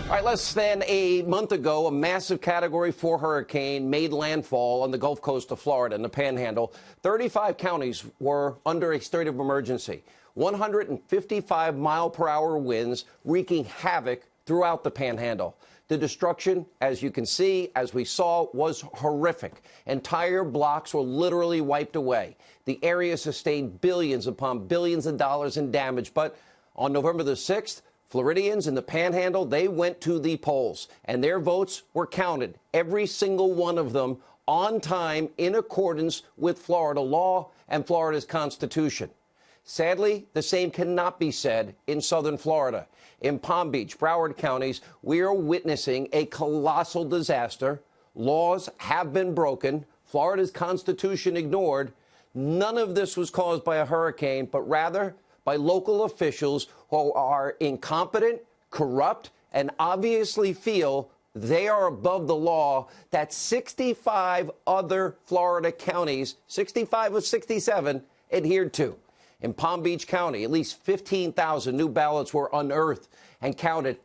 All right, less than a month ago, a massive Category 4 hurricane made landfall on the Gulf Coast of Florida in the Panhandle. 35 counties were under a state of emergency. 155-mile-per-hour winds wreaking havoc throughout the Panhandle. The destruction, as you can see, as we saw, was horrific. Entire blocks were literally wiped away. The area sustained billions upon billions of dollars in damage. But on November the 6th, Floridians in the Panhandle, they went to the polls, and their votes were counted, every single one of them, on time, in accordance with Florida law and Florida's Constitution. Sadly, the same cannot be said in southern Florida. In Palm Beach, Broward counties, we are witnessing a colossal disaster. Laws have been broken, Florida's Constitution ignored. None of this was caused by a hurricane, but rather by local officials who are incompetent, corrupt, and obviously feel they are above the law that 65 other Florida counties, 65 of 67, adhered to. In Palm Beach County, at least 15,000 new ballots were unearthed and counted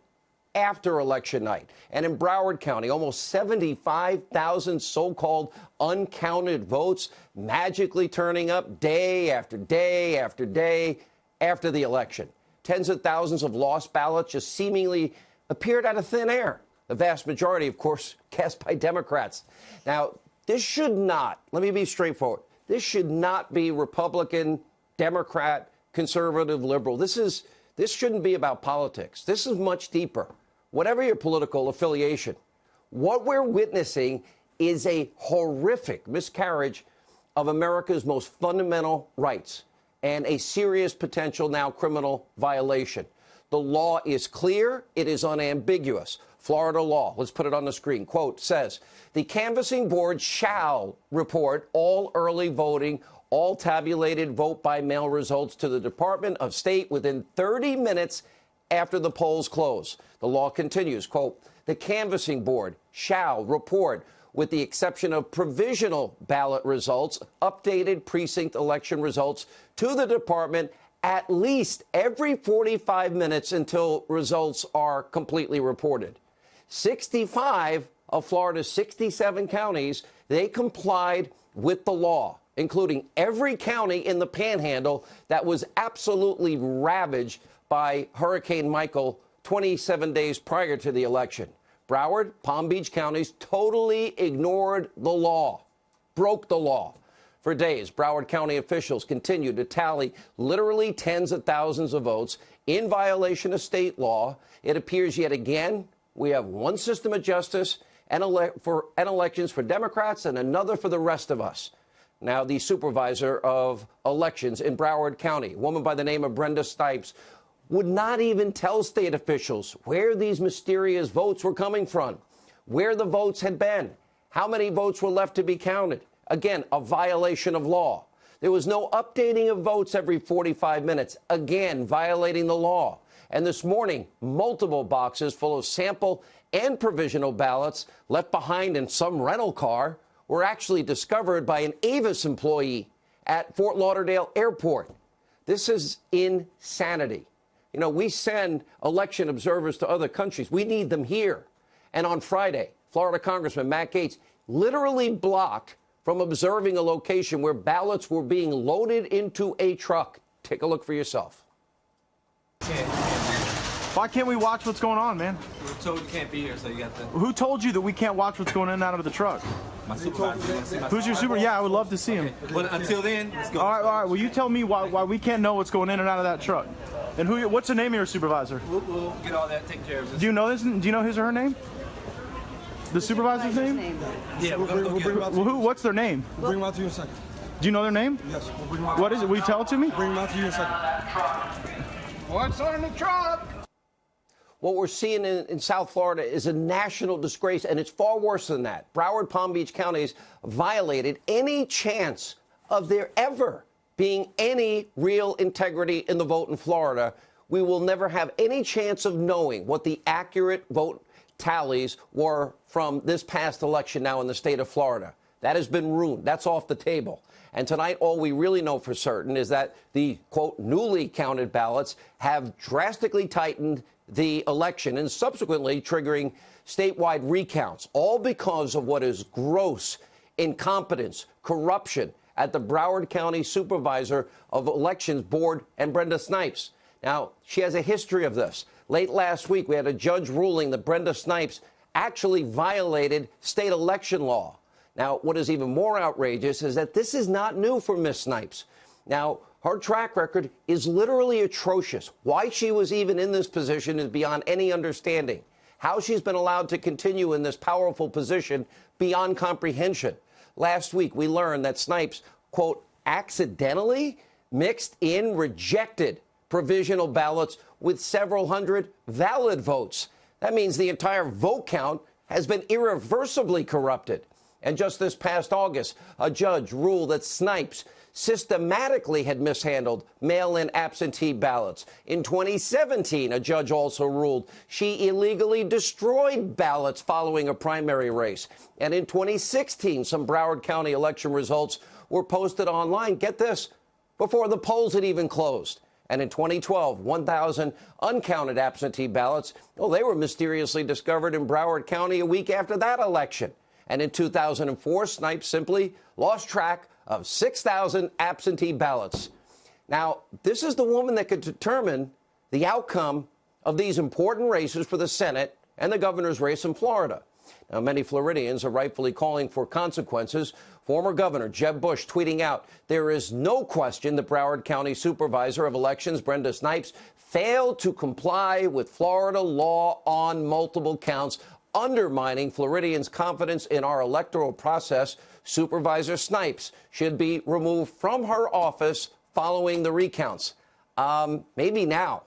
after election night. And in Broward County, almost 75,000 so-called uncounted votes magically turning up day after day after day after the election. Tens of thousands of lost ballots just seemingly appeared out of thin air. The vast majority, of course, cast by Democrats. Now, this should not, let me be straightforward, this should not be Republican, Democrat, conservative, liberal. This shouldn't be about politics. This is much deeper. Whatever your political affiliation, what we're witnessing is a horrific miscarriage of America's most fundamental rights and a serious potential now criminal violation. The law is clear. It is unambiguous. Florida law, let's put it on the screen, quote, says, the canvassing board shall report all early voting, all tabulated vote-by-mail results to the Department of State within 30 minutes after the polls close. The law continues, quote, the canvassing board shall report, with the exception of provisional ballot results, updated precinct election results to the department at least every 45 minutes until results are completely reported. 65 of Florida's 67 counties, they complied with the law, including every county in the Panhandle that was absolutely ravaged by Hurricane Michael 27 days prior to the election. Broward, Palm Beach counties totally ignored the law, broke the law. For days, Broward County officials continued to tally literally tens of thousands of votes in violation of state law. It appears yet again we have one system of justice and elections for Democrats and another for the rest of us. Now, the supervisor of elections in Broward County, a woman by the name of Brenda Stipes, would not even tell state officials where these mysterious votes were coming from, where the votes had been, how many votes were left to be counted. Again, a violation of law. There was no updating of votes every 45 minutes, again, violating the law. And this morning, multiple boxes full of sample and provisional ballots left behind in some rental car were actually discovered by an Avis employee at Fort Lauderdale Airport. This is insanity. You know, we send election observers to other countries. We need them here. And on Friday, Florida Congressman Matt Gaetz literally blocked from observing a location where ballots were being loaded into a truck. Take a look for yourself. Why can't we watch what's going on, man? We were told you can't be here, so you got to... Who told you that we can't watch what's going in and out of the truck? My supervisor. Who's your super? Yeah, I would love to see him. Okay. But until then, let's go. All right. Well, you tell me why we can't know what's going in and out of that truck. And what's the name of your supervisor? We'll get all that taken care of. Do you know this? Do you know his or her name? The supervisor's name? Yeah, we'll bring them out. Well, what's their name? We'll bring them out to you in a second. Do you know their name? Yes, we'll bring them out. What is it? Will you tell it to me? Bring them out to you in a second. What's on the truck? What we're seeing in South Florida is a national disgrace, and it's far worse than that. Broward, Palm Beach counties violated any chance of there ever being any real integrity in the vote in Florida. We will never have any chance of knowing what the accurate vote tallies were from this past election now in the state of Florida. That has been ruined. That's off the table. And tonight, all we really know for certain is that the, quote, newly counted ballots have drastically tightened the election and subsequently triggering statewide recounts, all because of what is gross incompetence, corruption at the Broward County Supervisor of Elections Board and Brenda Snipes. Now, she has a history of this. Late last week, we had a judge ruling that Brenda Snipes actually violated state election law. Now, what is even more outrageous is that this is not new for Ms. Snipes. Now, her track record is literally atrocious. Why she was even in this position is beyond any understanding. How she's been allowed to continue in this powerful position beyond comprehension. Last week, we learned that Snipes, quote, accidentally mixed in rejected provisional ballots with several hundred valid votes. That means the entire vote count has been irreversibly corrupted. And just this past August, a judge ruled that Snipes systematically had mishandled mail-in absentee ballots. In 2017, a judge also ruled she illegally destroyed ballots following a primary race. And in 2016, some Broward County election results were posted online, get this, before the polls had even closed. And in 2012, 1,000 uncounted absentee ballots, well, they were mysteriously discovered in Broward County a week after that election. And in 2004, Snipes simply lost track of 6,000 absentee ballots. Now, this is the woman that could determine the outcome of these important races for the Senate and the governor's race in Florida. Now, many Floridians are rightfully calling for consequences. Former Governor Jeb Bush tweeting out, there is no question the Broward County Supervisor of Elections, Brenda Snipes, failed to comply with Florida law on multiple counts, undermining Floridians' confidence in our electoral process. Supervisor Snipes should be removed from her office following the recounts. Maybe now.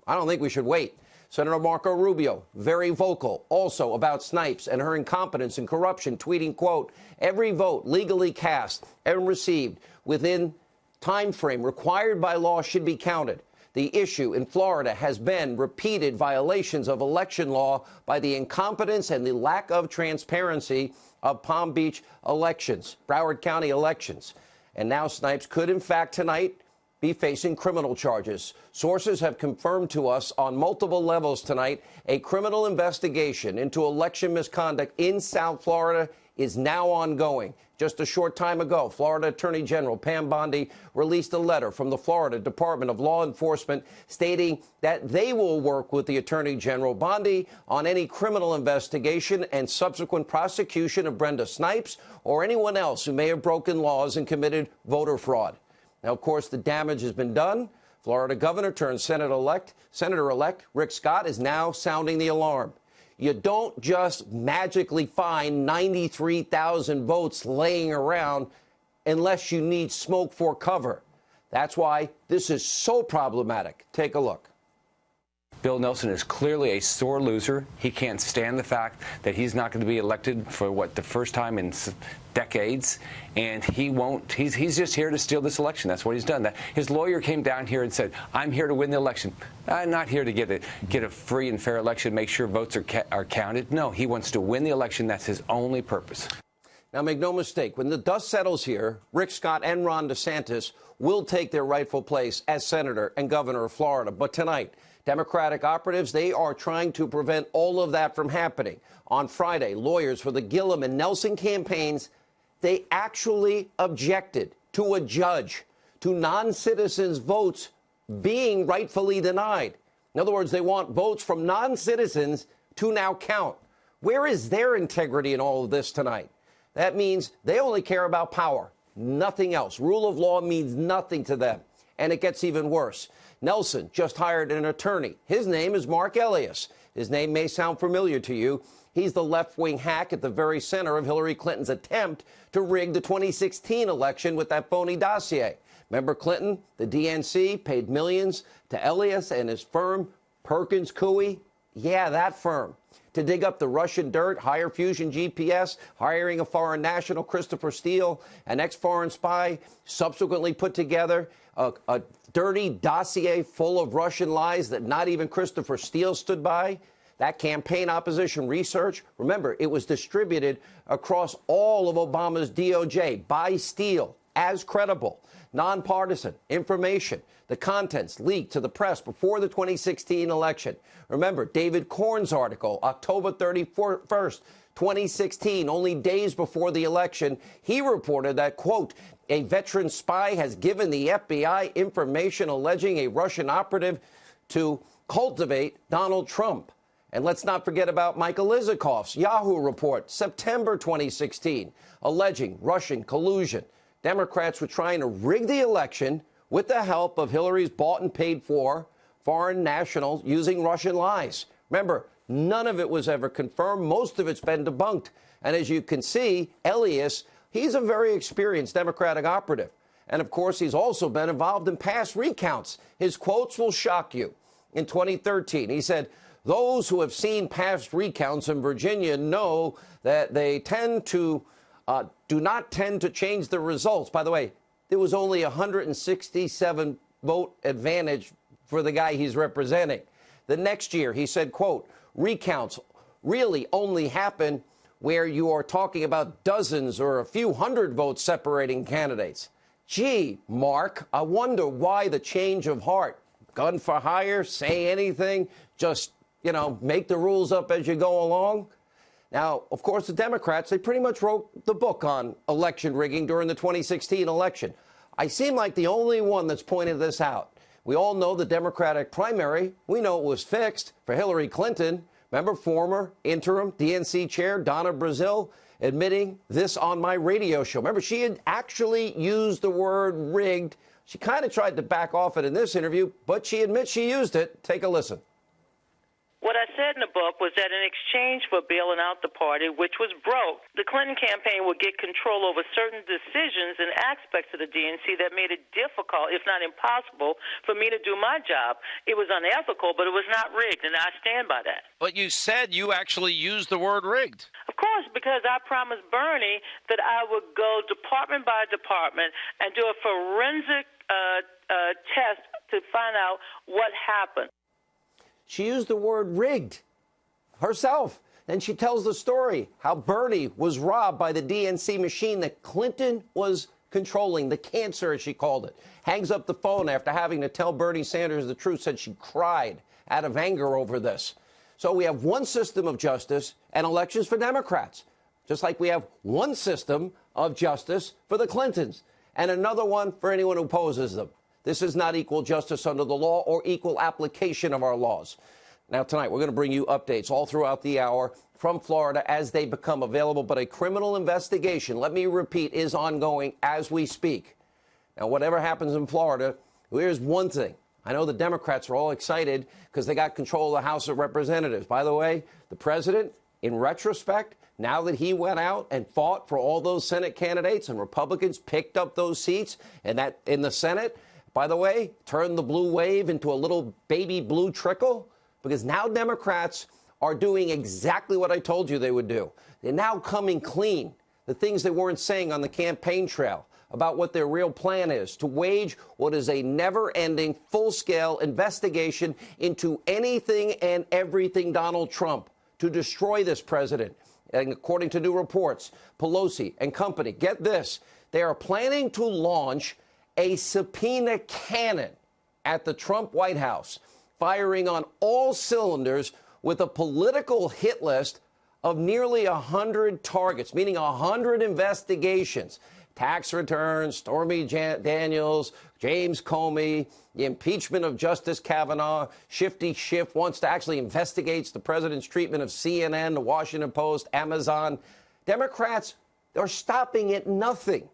I don't think we should wait. Senator Marco Rubio, very vocal also about Snipes and her incompetence and corruption, tweeting, quote, every vote legally cast and received within time frame required by law should be counted. The issue in Florida has been repeated violations of election law by the incompetence and the lack of transparency of Palm Beach elections, Broward County elections. And now Snipes could, in fact, tonight be facing criminal charges. Sources have confirmed to us on multiple levels tonight a criminal investigation into election misconduct in South Florida is now ongoing. Just a short time ago, Florida Attorney General Pam Bondi released a letter from the Florida Department of Law Enforcement stating that they will work with the Attorney General Bondi on any criminal investigation and subsequent prosecution of Brenda Snipes or anyone else who may have broken laws and committed voter fraud. Now, of course, the damage has been done. Florida Governor turned Senator-elect Rick Scott is now sounding the alarm. You don't just magically find 93,000 votes laying around unless you need smoke for cover. That's why this is so problematic. Take a look. Bill Nelson is clearly a sore loser. He can't stand the fact that he's not going to be elected for, the first time in decades, and he won't. He's just here to steal this election. That's what he's done. His lawyer came down here and said, I'm here to win the election. I'm not here to get a free and fair election, make sure votes are counted. No, he wants to win the election. That's his only purpose. Now, make no mistake, when the dust settles here, Rick Scott and Ron DeSantis will take their rightful place as senator and governor of Florida. But tonight, Democratic operatives, they are trying to prevent all of that from happening. On Friday, lawyers for the Gillum and Nelson campaigns, they actually objected to a judge to non-citizens' votes being rightfully denied. In other words, they want votes from non-citizens to now count. Where is their integrity in all of this tonight? That means they only care about power, nothing else. Rule of law means nothing to them. And it gets even worse. Nelson just hired an attorney. His name is Mark Elias. His name may sound familiar to you. He's the left-wing hack at the very center of Hillary Clinton's attempt to rig the 2016 election with that phony dossier. Remember Clinton? The DNC paid millions to Elias and his firm, Perkins Coie. Yeah, that firm. To dig up the Russian dirt, hire Fusion GPS, hiring a foreign national, Christopher Steele, an ex-foreign spy, subsequently put together a dirty dossier full of Russian lies that not even Christopher Steele stood by. That campaign opposition research, remember, it was distributed across all of Obama's DOJ by Steele. as credible, nonpartisan information, the contents leaked to the press before the 2016 election. Remember, David Corn's article, October 31st, 2016, only days before the election, he reported that, quote, a veteran spy has given the FBI information alleging a Russian operative to cultivate Donald Trump. And let's not forget about Michael Isikoff's Yahoo report, September 2016, alleging Russian collusion. Democrats were trying to rig the election with the help of Hillary's bought and paid for foreign nationals using Russian lies. Remember, none of it was ever confirmed. Most of it's been debunked. And as you can see, Elias, he's a very experienced Democratic operative. And of course, he's also been involved in past recounts. His quotes will shock you. In 2013, he said, those who have seen past recounts in Virginia know that they do not tend to change the results. By the way, there was only 167 vote advantage for the guy he's representing. The next year, he said, quote, recounts really only happen where you are talking about dozens or a few hundred votes separating candidates. Gee, Mark, I wonder why the change of heart. Gun for hire, say anything, just, make the rules up as you go along. Now, of course, the Democrats, they pretty much wrote the book on election rigging during the 2016 election. I seem like the only one that's pointed this out. We all know the Democratic primary. We know it was fixed for Hillary Clinton. Remember former interim DNC chair Donna Brazile admitting this on my radio show. Remember, she had actually used the word rigged. She kind of tried to back off it in this interview, but she admits she used it. Take a listen. What I said in the book was that in exchange for bailing out the party, which was broke, the Clinton campaign would get control over certain decisions and aspects of the DNC that made it difficult, if not impossible, for me to do my job. It was unethical, but it was not rigged, and I stand by that. But you said you actually used the word rigged. Of course, because I promised Bernie that I would go department by department and do a forensic test to find out what happened. She used the word rigged herself. And she tells the story how Bernie was robbed by the DNC machine that Clinton was controlling, the cancer, as she called it. Hangs up the phone after having to tell Bernie Sanders the truth, said she cried out of anger over this. So we have one system of justice and elections for Democrats, just like we have one system of justice for the Clintons and another one for anyone who opposes them. This is not equal justice under the law or equal application of our laws. Now, tonight, we're going to bring you updates all throughout the hour from Florida as they become available. But a criminal investigation, let me repeat, is ongoing as we speak. Now, whatever happens in Florida, here's one thing. I know the Democrats are all excited because they got control of the House of Representatives. By the way, the president, in retrospect, now that he went out and fought for all those Senate candidates and Republicans picked up those seats and that in the Senate, by the way, turned the blue wave into a little baby blue trickle, because now Democrats are doing exactly what I told you they would do. They're now coming clean, the things they weren't saying on the campaign trail about what their real plan is, to wage what is a never-ending, full-scale investigation into anything and everything Donald Trump, to destroy this president. And according to new reports, Pelosi and company, get this, they are planning to launch a subpoena cannon at the Trump White House, firing on all cylinders with a political hit list of nearly 100 targets, meaning 100 investigations. Tax returns, Stormy Daniels, James Comey, the impeachment of Justice Kavanaugh, Shifty Schiff wants to actually investigate the president's treatment of CNN, the Washington Post, Amazon. Democrats are stopping at nothing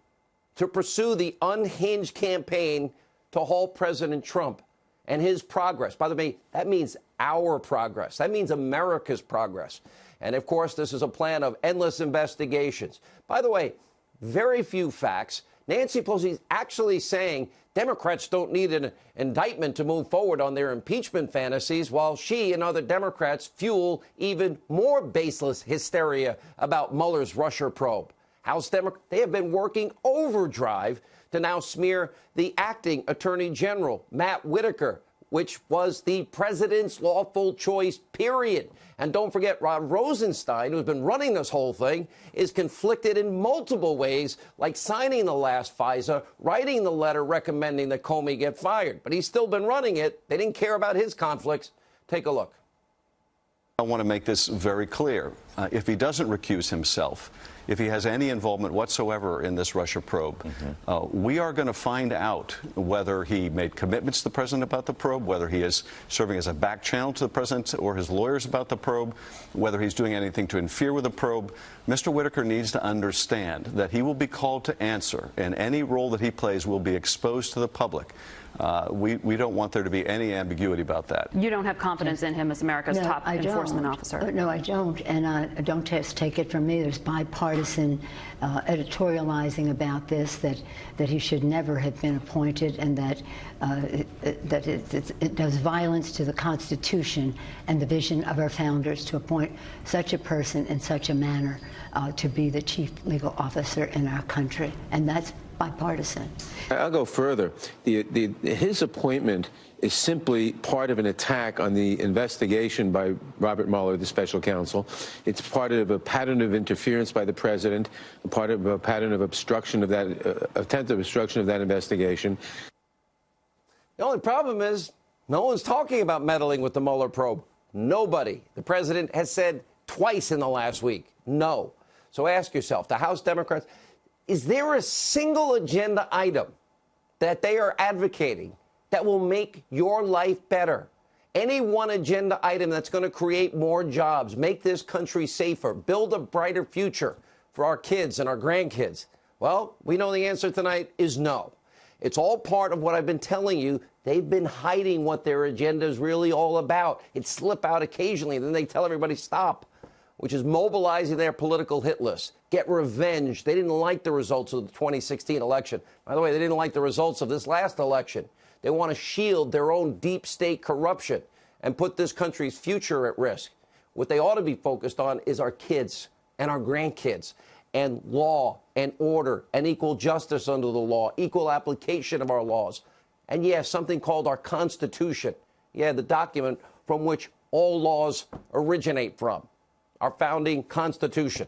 to pursue the unhinged campaign to halt President Trump and his progress. By the way, that means our progress. That means America's progress. And, of course, this is a plan of endless investigations. By the way, very few facts. Nancy Pelosi is actually saying Democrats don't need an indictment to move forward on their impeachment fantasies, while she and other Democrats fuel even more baseless hysteria about Mueller's Russia probe. House Democrats, they have been working overdrive to now smear the acting Attorney General, Matt Whitaker, which was the president's lawful choice, period. And don't forget, Rod Rosenstein, who's been running this whole thing, is conflicted in multiple ways, like signing the last FISA, writing the letter recommending that Comey get fired. But he's still been running it. They didn't care about his conflicts. Take a look. I want to make this very clear. If he doesn't recuse himself, if he has any involvement whatsoever in this Russia probe, we are going to find out whether he made commitments to the president about the probe, whether he is serving as a back channel to the president or his lawyers about the probe, whether he's doing anything to interfere with the probe. Mr. Whitaker needs to understand that he will be called to answer, and any role that he plays will be exposed to the public. We don't want there to be any ambiguity about that. You don't have confidence in him as America's top enforcement officer? No, I don't. And don't just take it from me. There's bipartisan editorializing about this, that he should never have been appointed, and that it does violence to the Constitution and the vision of our founders to appoint such a person in such a manner to be the chief legal officer in our country. And that's bipartisan. I'll go further. His appointment is simply part of an attack on the investigation by Robert Mueller, the special counsel. It's part of a pattern of interference by the president, part of a pattern of obstruction of that, attempted obstruction of that investigation. The only problem is no one's talking about meddling with the Mueller probe. Nobody. The president has said twice in the last week, no. So ask yourself, the House Democrats, is there a single agenda item that they are advocating that will make your life better? Any one agenda item that's going to create more jobs, make this country safer, build a brighter future for our kids and our grandkids? Well, we know the answer tonight is no. It's all part of what I've been telling you. They've been hiding what their agenda is really all about. It slip out occasionally, and then they tell everybody stop, which is mobilizing their political hit list. Get revenge. They didn't like the results of the 2016 election. By the way, they didn't like the results of this last election. They want to shield their own deep state corruption and put this country's future at risk. What they ought to be focused on is our kids and our grandkids, and law and order and equal justice under the law, equal application of our laws. And yes, something called our Constitution. Yeah, the document from which all laws originate from. Our founding Constitution.